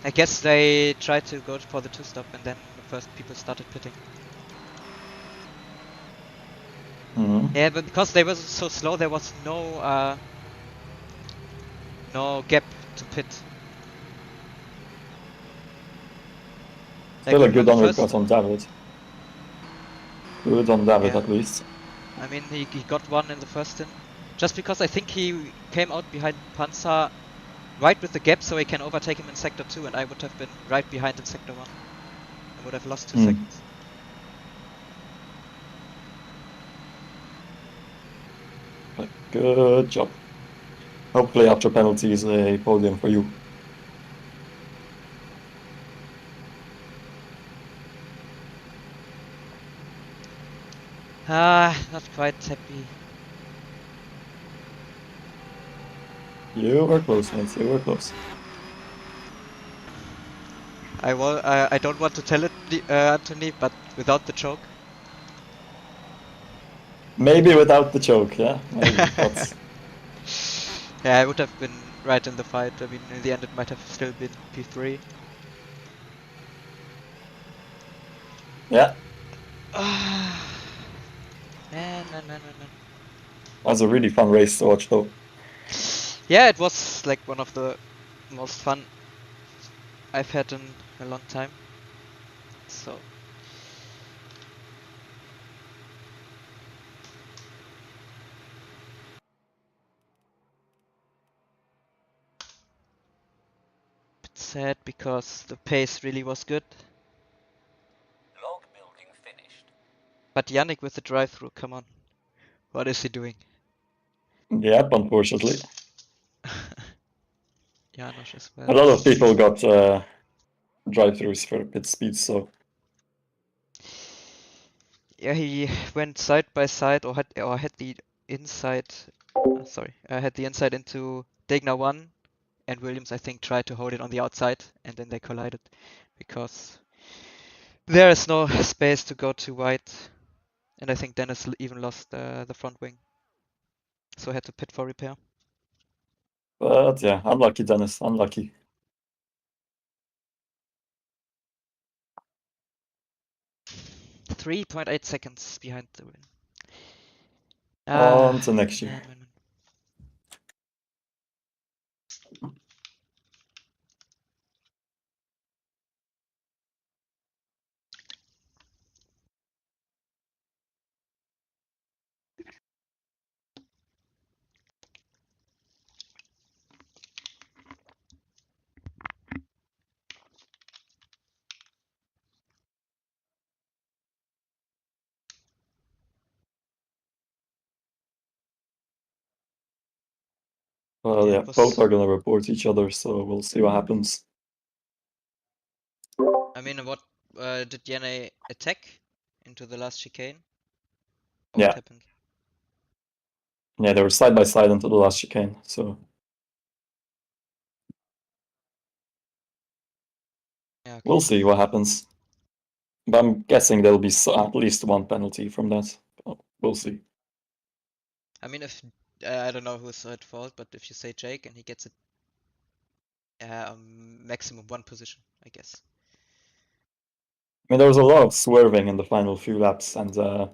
I guess they tried to go for the two-stop and then the first people started pitting. Mhm. Yeah, but because they were so slow, there was no gap to pit. Like Still a on good the undercut first, on David. Good on David yeah. at least. I mean, he got one in the first stint. Just because I think he came out behind Panzer right with the gap so he can overtake him in sector 2 and I would have been right behind in sector 1. I would have lost 2 Hmm. seconds. But good job. Hopefully after penalties a podium for you. Not quite happy. You were close, mate. You were close. I don't want to tell it, Anthony, but without the choke. Maybe without the choke, yeah, maybe. But Yeah, I would have been right in the fight. I mean, in the end, it might have still been P3. yeah, Man. that was a really fun race to watch, though. Yeah, it was like one of the most fun I've had in a long time. So, bit sad because the pace really was good. Log building finished. But Yannick with the drive-through, come on. What is he doing? Yep, unfortunately. Janos as A well. lot of people got drive-throughs for pit speed, so Yeah, he went side by side or had the inside. Had the inside into Degner 1, and Williams I think tried to hold it on the outside, and then they collided because there is no space to go too wide, and I think Dennis even lost the front wing, so had to pit for repair. but yeah, unlucky Dennis, unlucky. 3.8 seconds behind the win. On to next year. Man. Well, Yeah, yeah, it both was. are gonna report each other, so we'll see what happens. I mean, what did Yanne attack into the last chicane? Or what Yeah, happened? yeah, they were side by side until the last chicane, so Yeah, okay. we'll see what happens. But I'm guessing there'll be at least one penalty from that. But we'll see. I mean, if I don't know who's at fault, but if you say Jake and he gets it, maximum 1 position, I guess. I mean, there was a lot of swerving in the final few laps, and there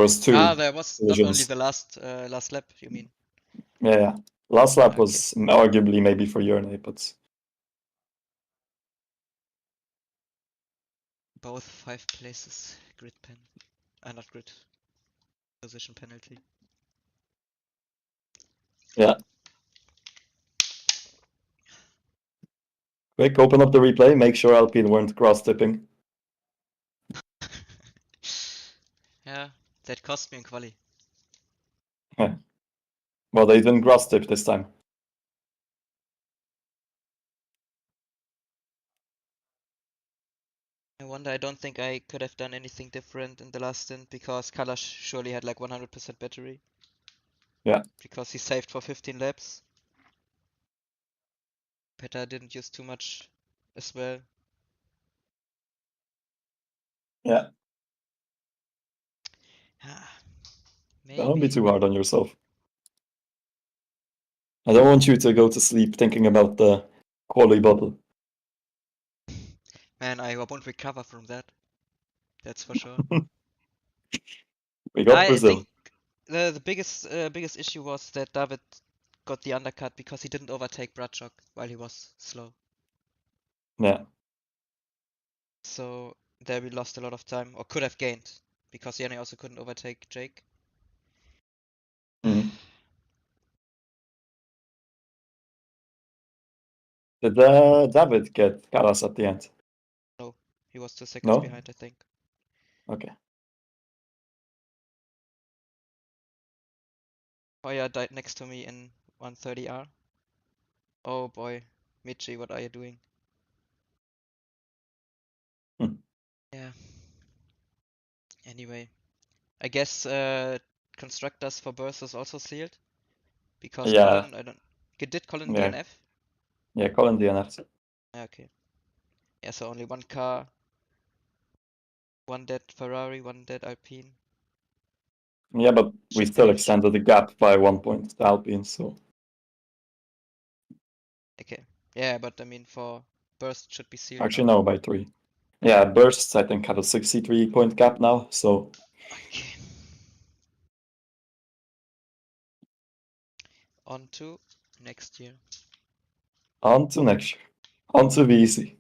was two There was not only collisions. the last lap, you mean? Yeah, last lap Okay. was arguably maybe for Yerne, but Both 5 places, grid pen. Not grid, position penalty. yeah. Quick, open up the replay, make sure Alpine weren't cross-tipping. Yeah, that cost me in quali. Well, they didn't cross-tip this time. I wonder, I don't think I could have done anything different in the last stint because Kalash surely had like 100% battery. Yeah. Because he saved for 15 laps. Peta didn't use too much as well. Yeah, don't be Maybe. too hard on yourself. I don't want you to go to sleep thinking about the quality bubble. Man, I won't recover from that. That's for sure. We got I Brazil. think the biggest issue was that David got the undercut because he didn't overtake Bradshaw while he was slow. Yeah. So there we lost a lot of time, or could have gained, because Yanni also couldn't overtake Jake. Mhm. Did David get Karas at the end? No, he was 2 seconds No? behind, I think. Okay. Hoya died next to me in 130R. Oh boy, Michi, what are you doing? Hmm. Yeah. Anyway, I guess constructors for Burst is also sealed because Yeah. Colin, I don't. Did Colin Yeah. DNF? Yeah, Colin DNF. Yeah, okay. Yeah, so only one car, one dead Ferrari, one dead Alpine. Yeah, but we Should still be extended the gap by 1 point to Alpine, so okay. Yeah, but I mean for Burst should be sealed actually now. no, by 3. Yeah, Burst I think had a 63-point gap now, so Okay. On to next year. on to next year. On to VEC.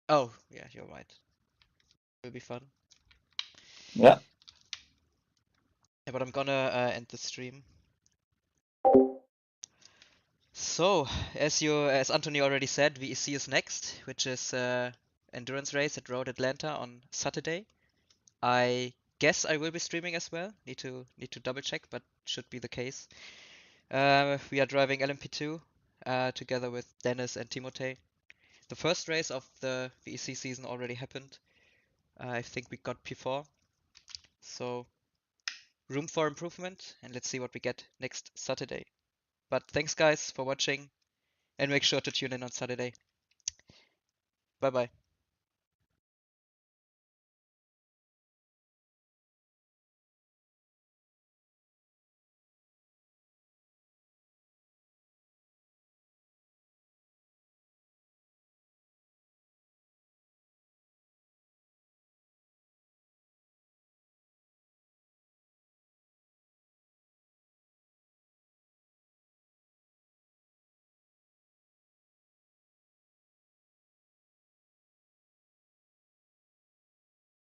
Oh, yeah, you're right. Will be fun. Yeah. Yeah, but I'm gonna end the stream. So, as Anthony already said, VEC is next, which is endurance race at Road Atlanta on Saturday. I guess I will be streaming as well. Need to double check, but should be the case. We are driving LMP2 together with Dennis and Timothée. The first race of the VEC season already happened. I think we got P4. So room for improvement, and let's see what we get next Saturday. But thanks guys for watching, and make sure to tune in on Saturday. Bye bye.